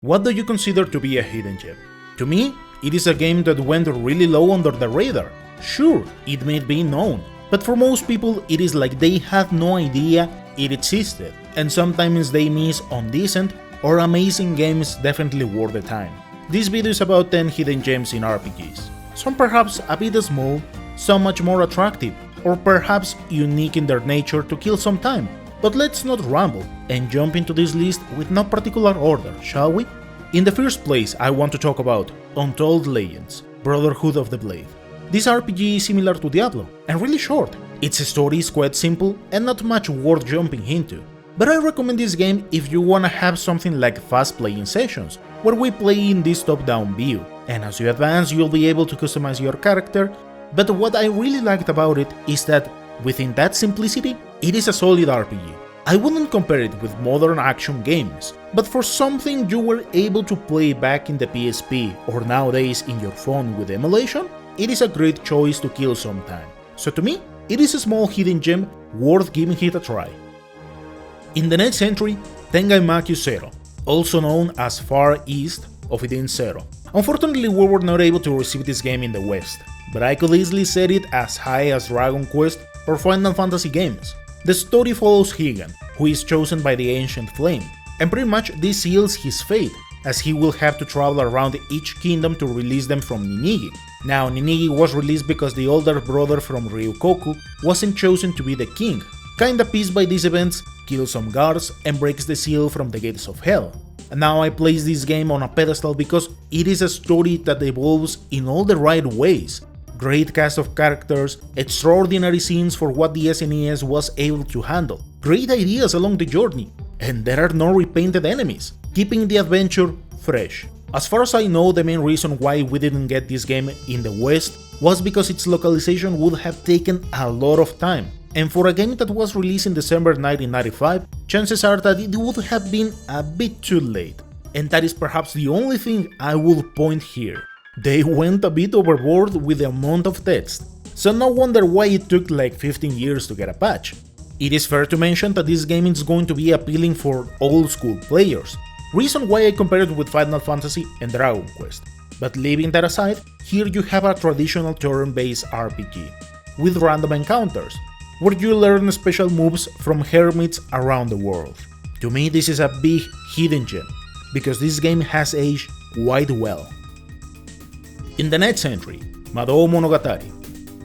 What do you consider to be a hidden gem? To me, it is a game that went really low under the radar. Sure, it may be known, but for most people it is like they had no idea it existed, and sometimes they miss on decent or amazing games definitely worth the time. This video is about 10 hidden gems in RPGs. Some perhaps a bit small, some much more attractive, or perhaps unique in their nature to kill some time. But let's not ramble and jump into this list with no particular order, shall we? In the first place, I want to talk about Untold Legends, Brotherhood of the Blade. This RPG is similar to Diablo, and really short. Its story is quite simple and not much worth jumping into. But I recommend this game if you wanna have something like fast playing sessions, where we play in this top-down view, and as you advance you'll be able to customize your character. But what I really liked about it is that within that simplicity, it is a solid RPG. I wouldn't compare it with modern action games, but for something you were able to play back in the PSP or nowadays in your phone with emulation, it is a great choice to kill some time. So to me, it is a small hidden gem worth giving it a try. In the next entry, Tengai 0, also known as Far East of Eden Zero. Unfortunately, we were not able to receive this game in the West, but I could easily set it as high as Dragon Quest or Final Fantasy games. The story follows Higan, who is chosen by the Ancient Flame, and pretty much this seals his fate, as he will have to travel around each kingdom to release them from Ninigi. Now, Ninigi was released because the older brother from Ryukoku wasn't chosen to be the king. Kinda pissed by these events, kills some guards and breaks the seal from the gates of hell. And now I place this game on a pedestal because it is a story that evolves in all the right ways. Great cast of characters, extraordinary scenes for what the SNES was able to handle, great ideas along the journey, and there are no repainted enemies, keeping the adventure fresh. As far as I know, the main reason why we didn't get this game in the West was because its localization would have taken a lot of time, and for a game that was released in December 1995, chances are that it would have been a bit too late. And that is perhaps the only thing I will point here. They went a bit overboard with the amount of text, so no wonder why it took like 15 years to get a patch. It is fair to mention that this game is going to be appealing for old school players, reason why I compare it with Final Fantasy and Dragon Quest. But leaving that aside, here you have a traditional turn-based RPG, with random encounters, where you learn special moves from hermits around the world. To me, this is a big hidden gem, because this game has aged quite well. In the next entry, Madou Monogatari.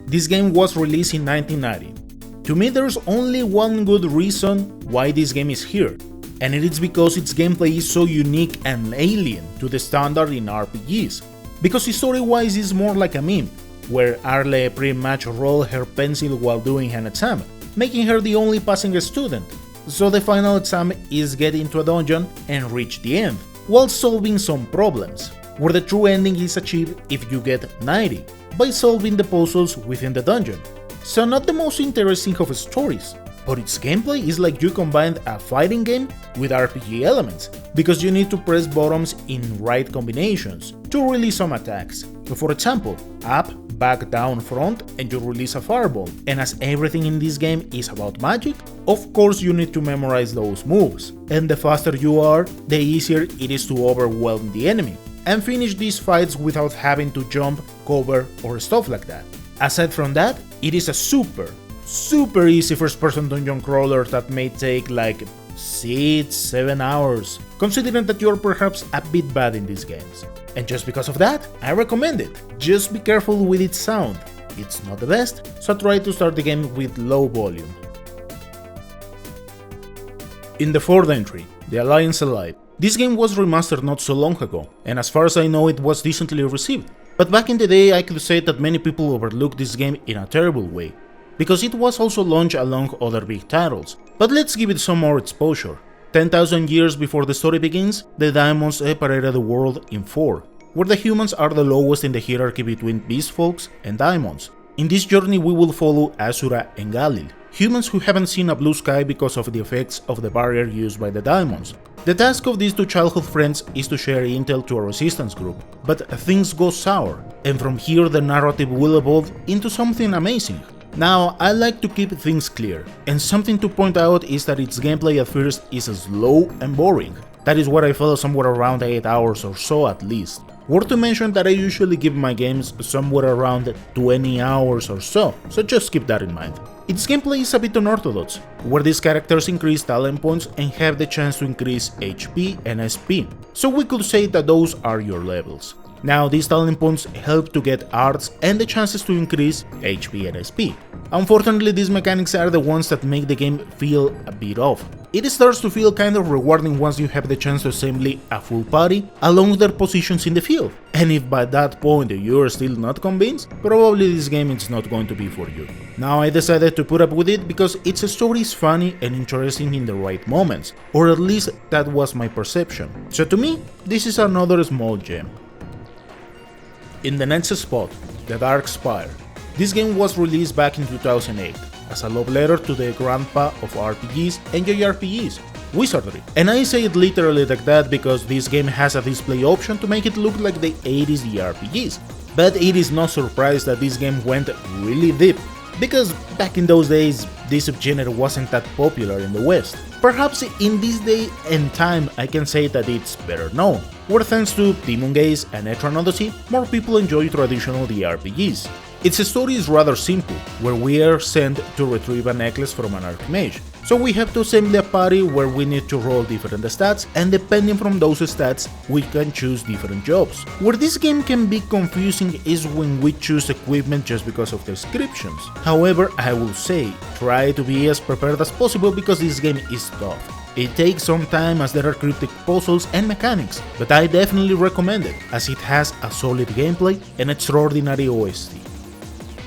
This game was released in 1990. To me, there's only one good reason why this game is here, and it is because its gameplay is so unique and alien to the standard in RPGs. Because story-wise is more like a meme, where Arle pretty much rolled her pencil while doing an exam, making her the only passing student. So the final exam is get into a dungeon and reach the end, while solving some problems, where the true ending is achieved if you get 90, by solving the puzzles within the dungeon. So not the most interesting of stories, but its gameplay is like you combined a fighting game with RPG elements, because you need to press buttons in right combinations to release some attacks. For example, up, back, down, front, and you release a fireball. And as everything in this game is about magic, of course you need to memorize those moves. And the faster you are, the easier it is to overwhelm the enemy and finish these fights without having to jump, cover, or stuff like that. Aside from that, it is a super easy first-person dungeon crawler that may take like 6-7 hours, considering that you're perhaps a bit bad in these games. And just because of that, I recommend it. Just be careful with its sound. It's not the best, so try to start the game with low volume. In the fourth entry, The Alliance Alive. This game was remastered not so long ago, and as far as I know it was decently received. But back in the day I could say that many people overlooked this game in a terrible way, because it was also launched along other big titles. But let's give it some more exposure. 10,000 years before the story begins, the Daimons separated the world in 4, where the humans are the lowest in the hierarchy between beast folks and Daimons. In this journey we will follow Asura and Galil, humans who haven't seen a blue sky because of the effects of the barrier used by the Daimons. The task of these two childhood friends is to share intel to a resistance group, but things go sour, and from here the narrative will evolve into something amazing. Now, I like to keep things clear, and something to point out is that its gameplay at first is slow and boring. That is where I fell somewhere around 8 hours or so at least. Worth to mention that I usually give my games somewhere around 20 hours or so just keep that in mind. Its gameplay is a bit unorthodox, where these characters increase talent points and have the chance to increase HP and SP, so we could say that those are your levels. Now, these talent points help to get arts and the chances to increase HP and SP. Unfortunately, these mechanics are the ones that make the game feel a bit off. It starts to feel kind of rewarding once you have the chance to assemble a full party along their positions in the field. And if by that point you are still not convinced, probably this game is not going to be for you. Now I decided to put up with it because its story is funny and interesting in the right moments, or at least that was my perception. So to me, this is another small gem. In the next spot, The Dark Spire. This game was released back in 2008 as a love letter to the grandpa of RPGs and JRPGs, Wizardry. And I say it literally like that because this game has a display option to make it look like the 80s JRPGs. But it is no surprise that this game went really deep, because back in those days this subgenre wasn't that popular in the West. Perhaps in this day and time I can say that it's better known, where thanks to Demon Gaze and Etran Odyssey, more people enjoy traditional JRPGs. Its story is rather simple, where we are sent to retrieve a necklace from an archmage. So we have to assemble a party where we need to roll different stats, and depending from those stats, we can choose different jobs. Where this game can be confusing is when we choose equipment just because of the descriptions. However, I will say, try to be as prepared as possible because this game is tough. It takes some time as there are cryptic puzzles and mechanics, but I definitely recommend it, as it has a solid gameplay and extraordinary OST.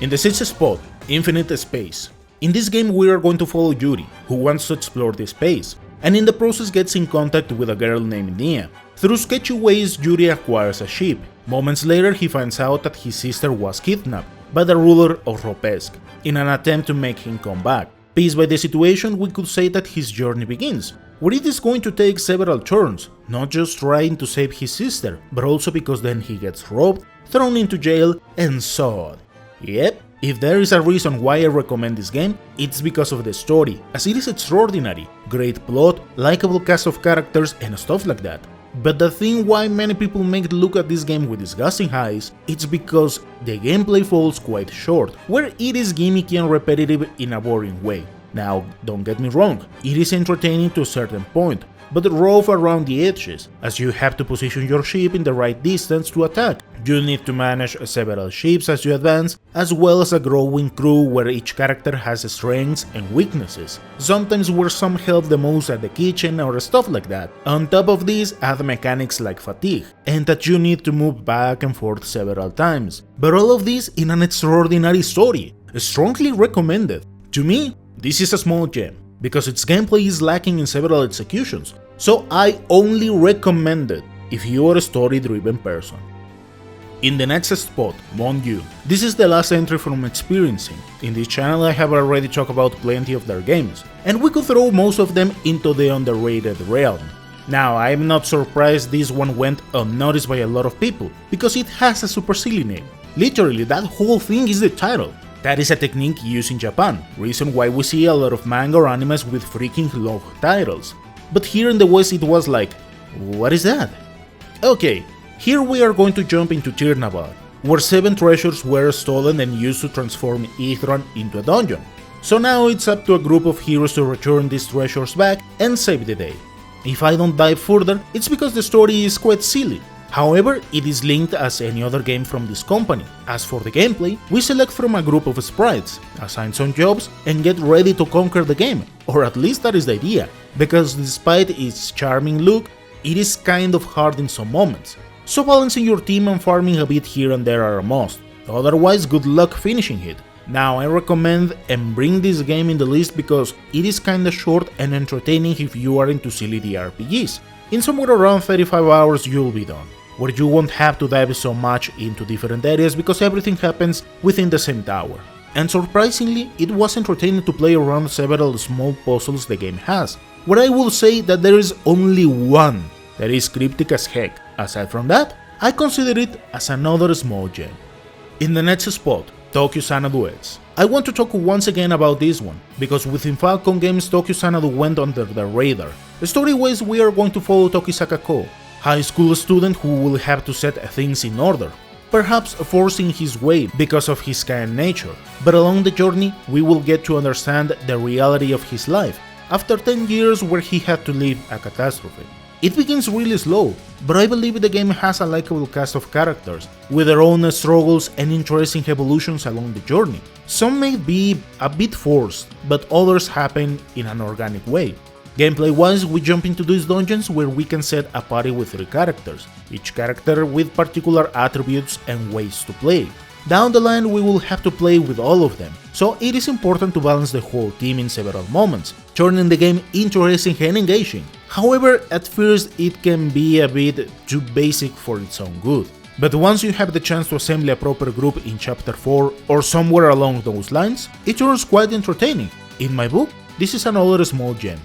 In the sixth spot, Infinite Space. In this game we are going to follow Yuri, who wants to explore the space, and in the process gets in contact with a girl named Nia. Through sketchy ways, Yuri acquires a ship. Moments later he finds out that his sister was kidnapped by the ruler of Ropesk, in an attempt to make him come back. Pissed by the situation, we could say that his journey begins, where it is going to take several turns, not just trying to save his sister, but also because then he gets robbed, thrown into jail, and so on. Yep, if there is a reason why I recommend this game, it's because of the story, as it is extraordinary, great plot, likable cast of characters and stuff like that. But the thing why many people make look at this game with disgusting eyes, it's because the gameplay falls quite short, where it is gimmicky and repetitive in a boring way. Now, don't get me wrong, it is entertaining to a certain point, but rough around the edges, as you have to position your ship in the right distance to attack. You need to manage several ships as you advance, as well as a growing crew where each character has strengths and weaknesses, sometimes where some help the most at the kitchen or stuff like that. On top of this, add mechanics like fatigue, and that you need to move back and forth several times. But all of this in an extraordinary story, strongly recommended. To me, this is a small gem, because its gameplay is lacking in several executions, so I only recommend it if you are a story-driven person. In the next spot, Mon Yu. This is the last entry from Experiencing. In this channel I have already talked about plenty of their games, and we could throw most of them into the underrated realm. Now, I'm not surprised this one went unnoticed by a lot of people, because it has a super silly name. Literally, that whole thing is the title. That is a technique used in Japan, reason why we see a lot of manga or animes with freaking long titles. But here in the West it was like, what is that? Okay, here we are going to jump into Tirnabad, where 7 treasures were stolen and used to transform Ithran into a dungeon. So now it's up to a group of heroes to return these treasures back and save the day. If I don't dive further, it's because the story is quite silly. However, it is linked as any other game from this company. As for the gameplay, we select from a group of sprites, assign some jobs, and get ready to conquer the game, or at least that is the idea, because despite its charming look, it is kind of hard in some moments. So balancing your team and farming a bit here and there are a must, otherwise good luck finishing it. Now I recommend and bring this game in the list because it is kinda short and entertaining if you are into silly RPGs. In somewhere around 35 hours you'll be done, where you won't have to dive so much into different areas because everything happens within the same tower. And surprisingly, it was entertaining to play around several small puzzles the game has, where I will say that there is only one that is cryptic as heck. Aside from that, I consider it as another small gem. In the next spot, Tokyo Xanadu. I want to talk once again about this one, because within Falcon Games Tokyo Xanadu went under the radar. Story-wise, we are going to follow Tokisaka Ko, high school student who will have to set things in order, perhaps forcing his way because of his kind nature, but along the journey we will get to understand the reality of his life, after 10 years where he had to live a catastrophe. It begins really slow, but I believe the game has a likable cast of characters, with their own struggles and interesting evolutions along the journey. Some may be a bit forced, but others happen in an organic way. Gameplay-wise, we jump into these dungeons where we can set a party with 3 characters, each character with particular attributes and ways to play. Down the line we will have to play with all of them, so it is important to balance the whole team in several moments, turning the game interesting and engaging. However, at first it can be a bit too basic for its own good. But once you have the chance to assemble a proper group in chapter 4 or somewhere along those lines, it turns quite entertaining. In my book, this is another small gem.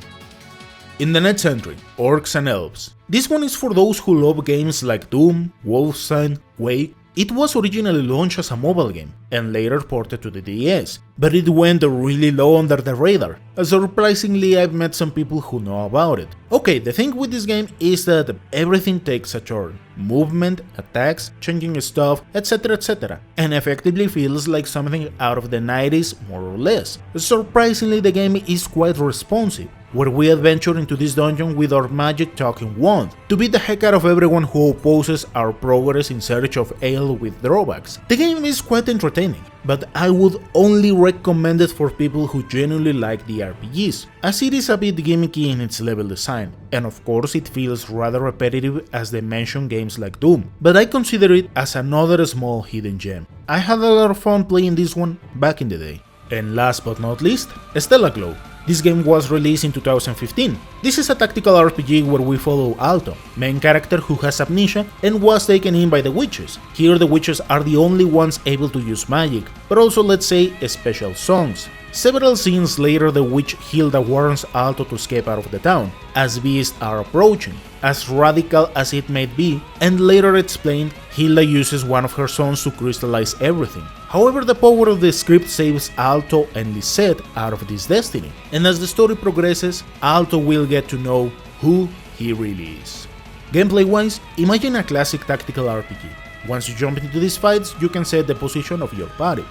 In the next entry, Orcs and Elves. This one is for those who love games like Doom, Wolfenstein, Quake. It was originally launched as a mobile game, and later ported to the DS, but it went really low under the radar. Surprisingly, I've met some people who know about it. Okay, the thing with this game is that everything takes a turn. Movement, attacks, changing stuff, etc, and effectively feels like something out of the 90s more or less. Surprisingly, the game is quite responsive, where we adventure into this dungeon with our magic talking wand, to beat the heck out of everyone who opposes our progress in search of ale with drawbacks. The game is quite entertaining, but I would only recommend it for people who genuinely like the RPGs, as it is a bit gimmicky in its level design, and of course it feels rather repetitive as the mentioned games like Doom, but I consider it as another small hidden gem. I had a lot of fun playing this one back in the day. And last but not least, Stella Glow. This game was released in 2015. This is a tactical RPG where we follow Alto, main character who has amnesia and was taken in by the witches. Here the witches are the only ones able to use magic, but also, let's say, special songs. Several scenes later the witch Hilda warns Alto to escape out of the town, as beasts are approaching. As radical as it may be, and later explained, Hilda uses one of her sons to crystallize everything. However, the power of the script saves Alto and Lisette out of this destiny, and as the story progresses, Alto will get to know who he really is. Gameplay-wise, imagine a classic tactical RPG. Once you jump into these fights, you can set the position of your party.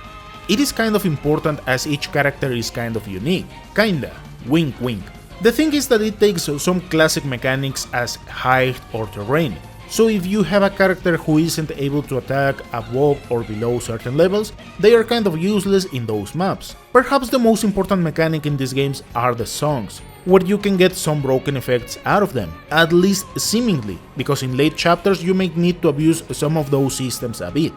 It is kind of important as each character is kind of unique. Kinda. Wink wink. The thing is that it takes some classic mechanics as height or terrain. So if you have a character who isn't able to attack above or below certain levels, they are kind of useless in those maps. Perhaps the most important mechanic in these games are the songs, where you can get some broken effects out of them, at least seemingly, because in late chapters you may need to abuse some of those systems a bit.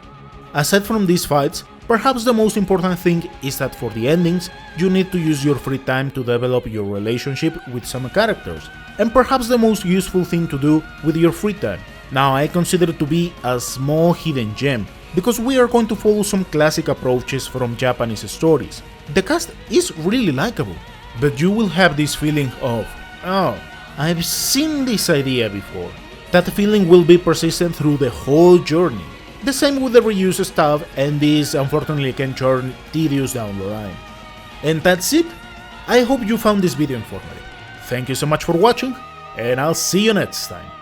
Aside from these fights, perhaps the most important thing is that for the endings, you need to use your free time to develop your relationship with some characters, and perhaps the most useful thing to do with your free time. Now I consider it to be a small hidden gem, because we are going to follow some classic approaches from Japanese stories. The cast is really likable, but you will have this feeling of, oh, I've seen this idea before. That feeling will be persistent through the whole journey. The same with the reuse stuff, and this unfortunately can turn tedious down the line. And that's it. I hope you found this video informative. Thank you so much for watching, and I'll see you next time.